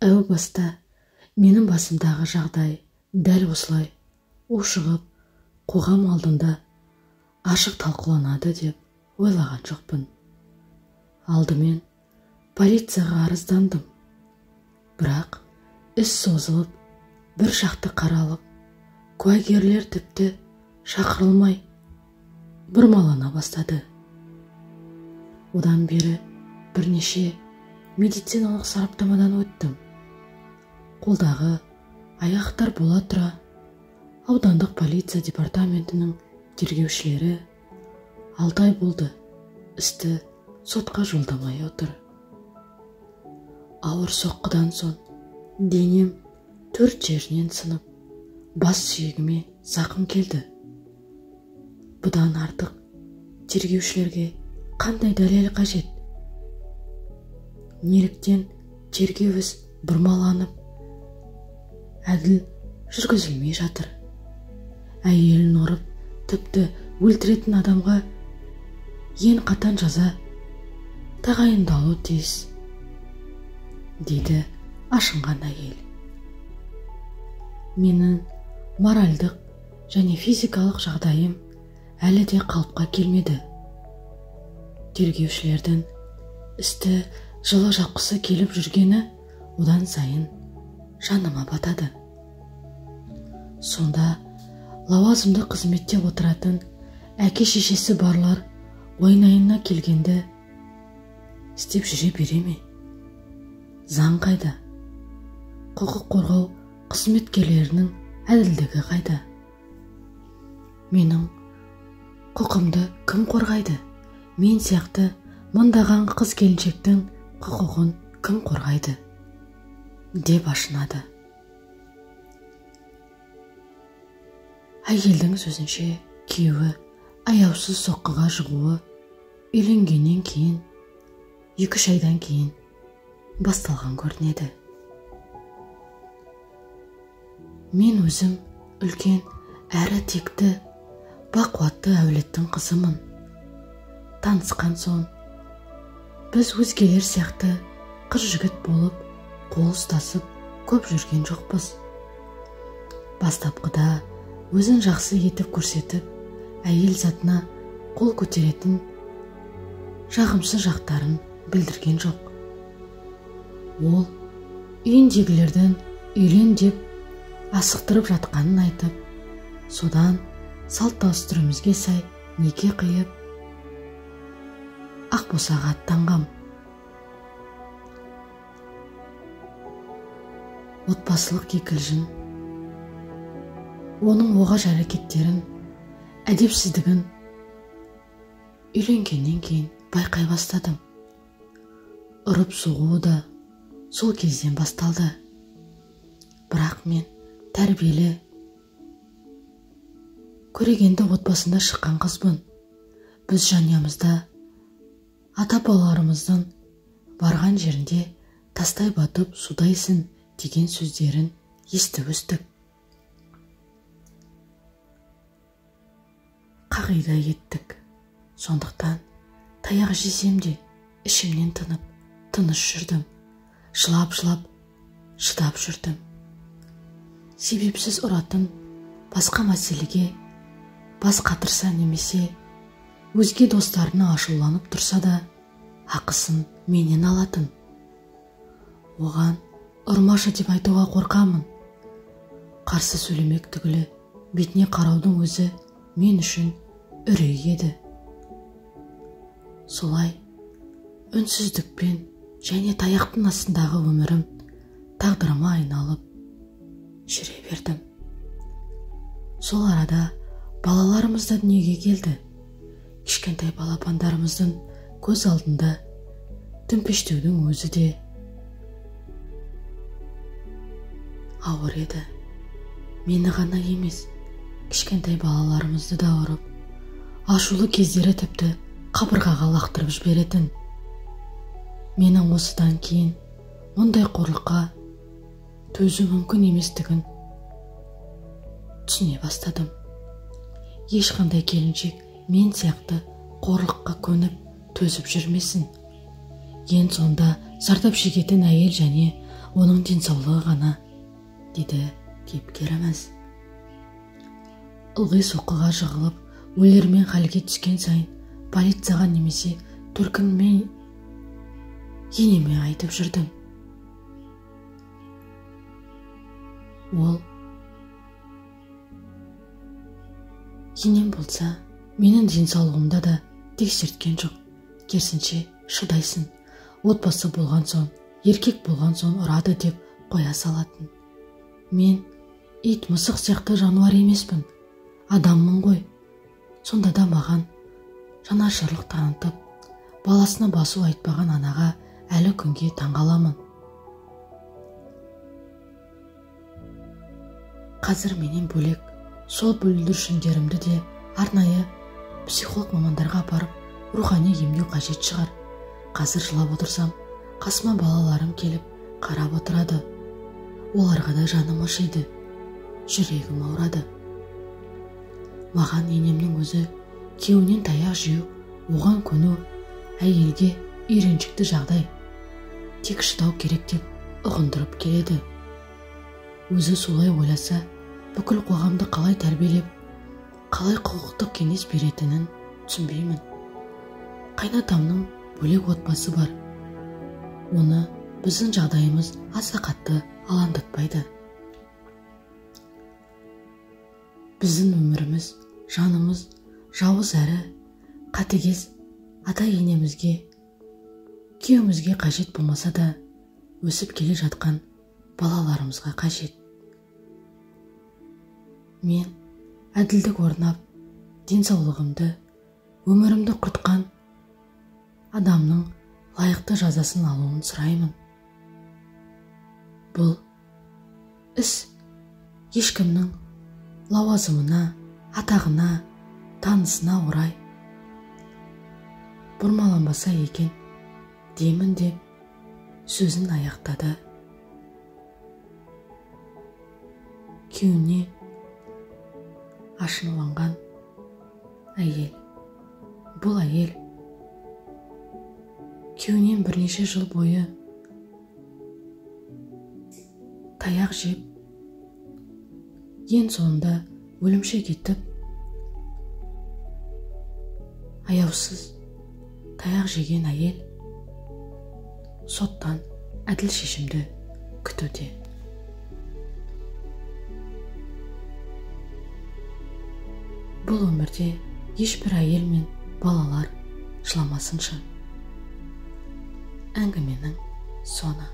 әу баста менің басымдағы жағдай дәл осылай ушығып қоғам алдында ашық талқыланады деп ойлаған жоқпын. Алдымен полицияға арыздандым. Бірақ іс созылып, бір жақты қаралып, куәгерлер тіпті шақырылмай бұрмалана бастады. Одан бері бірнеше медициналық сараптамадан өттім. Қолдағы аяқтар бола тұра, аудандық полиция департаментінің тергеушілері 6 ай болды істі сотқа жолдамай отыр. Ауыр соққыдан соң денем 4 жерінен сынып, бас сүйегіме зақым келді. Бұдан артық тергеушілерге қандай дәлел қажет? Неліктен тергеу іс бұрмаланып, әділ жүргізілмей жатыр? Әйелін ұрып, тіпті өлтіретін адамға ең қатаң жаза тағайындалу тиіс, дейді ашынған әйел. Менің моральдық және физикалық жағдайым әлі де қалыпқа келмеді. Тергеушілердің істі жылы жапқысы келіп жүргені одан сайын жаныма батады. Сонда лауазымды қызметте отыратын әке-шешесі барлар ойнайына келгенде істеп жүре бере ме? Заң қайда? Құқық қорғау қызметкерлерінің әділдігі қайда? Менің құқымды кім қорғайды? Мен сияқты мыңдаған қыз-келіншектің құқығын кім қорғайды? Деп ашынады. Әйелдің сөзінше күйеуі аяусыз соққыға жығуы үйленгеннен кейін 2-3 айдан кейін басталған көрінеді. Мен өзім үлкен әрі текті бақуатты әулеттің қызымын. Танысқан соң біз өзгелер сияқты қыз-жігіт болып қол ұстасып көп жүрген жоқпыз. Бастапқыда өзін жақсы етіп көрсетіп, әйел затына қол көтеретін жағымсыз жақтарын білдірген жоқ. Ол үйіндегілердің үйлен деп асықтырып жатқанын айтып, содан салт дәстүрімізге сай неке қиып Ақбосаға аттанғам. Отбасылық кикілжің, оның оғаш әрекеттерін, әдепсіздігін үйленгеннен кейін байқай бастадым. Ұрып соғуы да сол кезден басталды. Бірақ мен тәрбиелі, көрегенді отбасында шыққан қызбын. Біз жанұямызда ата-бабаларымыздың барған жерінде тастай батып судайсың деген сөздерін естіп өстік. Қағида еттік. Сондықтан таяқ жесем де ішімнен тынып, тыныш жүрдім. Жылап-жылап, шыдап жүрдім. Себепсіз ұратын басқа мәселеге бас қатырса немесе өзге достарына ашуланып тұрса да ақысын менен алатын. Оған ұрмашы деп айтуға қорқамын. Қарсы сөйлемек түгілі бетіне қараудың өзі мен үшін үрей еді. Солай үнсіздікпен және таяқтың астындағы өмірім тағдырыма айналып жүре бердім. Сол арада балаларымыз да дүниеге келді. Кішкентай балапандарымыздың көз алдында төмпештеудің өзі де ауыр еді. Мені ғана емес, кішкентай балаларымызды да ұрып, ашулы кездері тіпті қабырғаға лақтырып жіберетін. Менің осыдан кейін мұндай қорлыққа төзу мүмкін еместігін түсіне бастадым. Ешқандай келіншек мен сияқты қорлыққа көніп төзіп жүрмесін. Ең сонда зардап шегетін әйел және оның денсаулығы ғана, дейді кейіпкеріміз. Ылғи соққыға жығылып, өлермен халге түскен сайын полицияға немесе төркінмен енеме айтып жүрдім. Ол енем болса, менің денсаулығымда да тексерткен жоқ. Керісінше шыдайсың, отбасы болған соң, еркек болған соң ұрады деп қоя салатын. Мен ит мысық сияқты жануар емеспін, адаммын ғой. Сонда да маған жанашырлық танытып, баласына басу айтпаған анаға әлі күнге таңғаламын. Қазір менен бөлек сол бүлдіршіндерімді де арнайы психолог мамандарға апарып, рухани емдеу қажет шығар. Қазір жылап отырсам, қасыма балаларым келіп қарап отырады. Оларға да жаным ашиды, жүрегім ауырады. Маған енемнің өзі күйеуінен таяқ жеу, оған көну, әйелге үйреншікті жағдай. Тек шыдау керек деп ұғындырып келеді. Өзі солай ойласа, бүкіл қоғамды қалай тәрбиелеп, қалай құқықтық кеңес беретінін түсінбеймін. Қайнатамның бөлек отбасы бар. Оны біздің жағдайымыз аса қатты алаңдатпайды. Біздің өміріміз, жанымыз жауыз әрі қатыгез ата-енемізге, күйеуімізге қажет болмаса да, өсіп келе жатқан балаларымызға қажет. Мен әділдік орнап, денсаулығымды, өмірімді құртқан адамның лайықты жазасын алуын сұраймын. Бұл іс ешкімнің лауазымына, атағына, танысына орай бұрмаланбаса екен деймін деп сөзін аяқтады. Күйеуіне ашынғанған әйел. Бұл әйел күйеуінен бірнеше жыл бойы таяқ жеп, ең соңында өлімше кетіп, аяусыз таяқ жеген әйел соттан әділ шешімді күтуде. Бұл өмірде ешбір әйел мен балалар жыламасыншы. Әңгіменің соңы.